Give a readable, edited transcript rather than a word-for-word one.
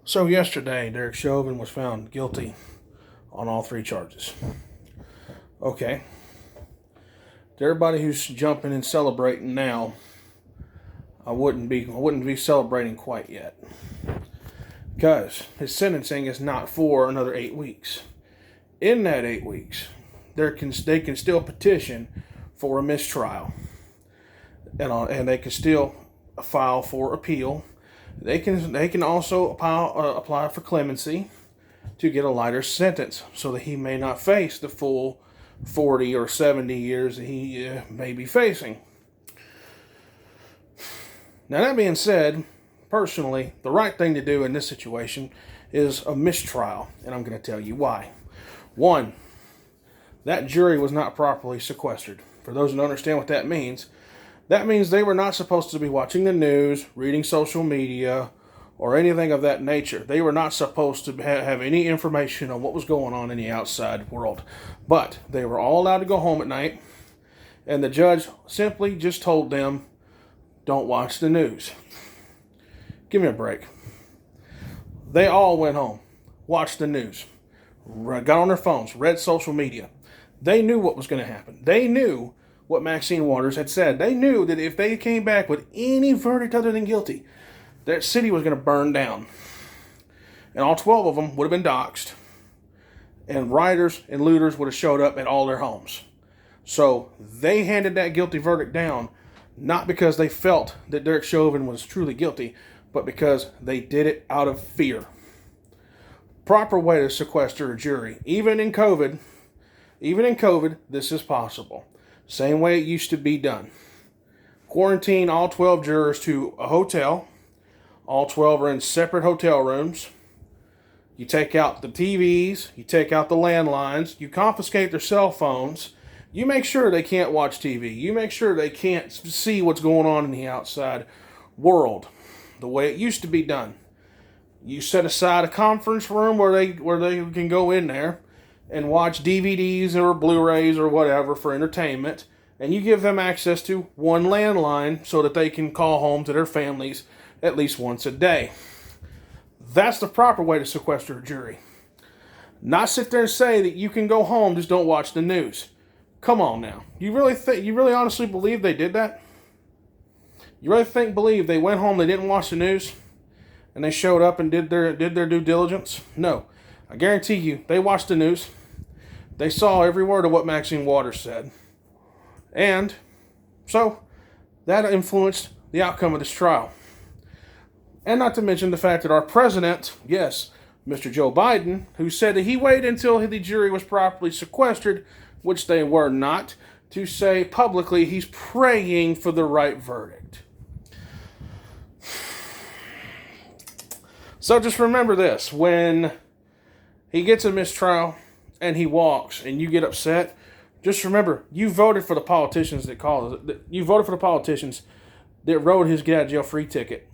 So yesterday, Derek Chauvin was found guilty on all three charges. Okay. To everybody who's jumping and celebrating now, I wouldn't be celebrating quite yet. Because his sentencing is not for another 8 weeks. In that 8 weeks, they can still petition for a mistrial. And they can still file for appeal. They can also apply for clemency to get a lighter sentence so that he may not face the full 40 or 70 years that he may be facing. Now, that being said, personally, the right thing to do in this situation is a mistrial, and I'm going to tell you why. One, that jury was not properly sequestered. For those who don't understand what that means they were not supposed to be watching the news, reading social media, or anything of that nature. They were not supposed to have any information on what was going on in the outside world. But they were all allowed to go home at night, and the judge simply just told them, don't watch the news. Give me a break. They all went home, watched the news, got on their phones, read social media. They knew what was going to happen. They knew what Maxine Waters had said. They knew that if they came back with any verdict other than guilty, that city was going to burn down. And all 12 of them would have been doxxed. And rioters and looters would have showed up at all their homes. So they handed that guilty verdict down, not because they felt that Derek Chauvin was truly guilty, but because they did it out of fear. Proper way to sequester a jury. Even in COVID, this is possible. Same way it used to be done. Quarantine all 12 jurors to a hotel. All 12 are in separate hotel rooms. You take out the TVs. You take out the landlines. You confiscate their cell phones. You make sure they can't watch TV. You make sure they can't see what's going on in the outside world. The way it used to be done. You set aside a conference room where they can go in there and watch DVDs or Blu-rays or whatever for entertainment, and you give them access to one landline so that they can call home to their families at least once a day. That's the proper way to sequester a jury. Not sit there and say that you can go home, just don't watch the news. Come on now. You really honestly believe they did that? You really believe they went home, they didn't watch the news, and they showed up and did their due diligence? No. I guarantee you, they watched the news. They saw every word of what Maxine Waters said. And so, that influenced the outcome of this trial. And not to mention the fact that our president, yes, Mr. Joe Biden, who said that he waited until the jury was properly sequestered, which they were not, to say publicly he's praying for the right verdict. So just remember this, when he gets a mistrial and he walks and you get upset, just remember, you voted for the politicians that wrote his get out of jail free ticket.